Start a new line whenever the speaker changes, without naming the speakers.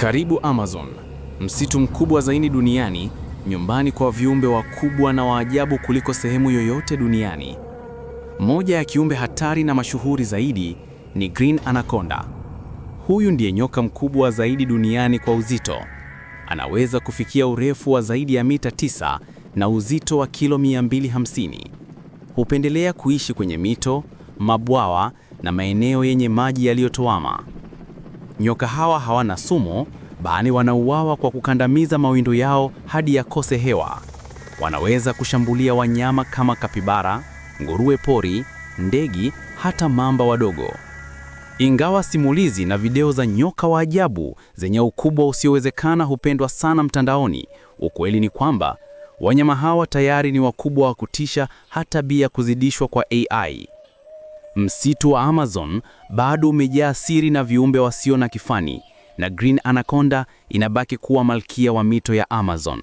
Karibu Amazon, msitu mkubwa zaidi duniani, nyumbani kwa viumbe wakubwa na waajabu kuliko sehemu yoyote duniani. Moja ya kiumbe hatari na mashuhuri zaidi ni Green Anaconda. Huyu ndiye nyoka mkubwa zaidi duniani kwa uzito. Anaweza kufikia urefu wa zaidi ya mita 9 na uzito wa kilo 250. Hupendelea kuishi kwenye mito, mabwawa na maeneo yenye maji yaliyotuama. Nyoka hawa hawana sumu, bali wanauawa kwa kukandamiza mawindo yao hadi yakose hewa. Wanaweza kushambulia wanyama kama kapibara, nguruwe pori, ndege, hata mamba wadogo. Ingawa simulizi na video za nyoka wa ajabu zenye ukubwa usiowezekana hupendwa sana mtandaoni, ukweli ni kwamba wanyama hawa tayari ni wakubwa wa kutisha hata bila kuzidishwa kwa AI. Msitu wa Amazon bado umejaa siri na viumbe wasio na kifani, na Green Anaconda inabaki kuwa malkia wa mito ya Amazon.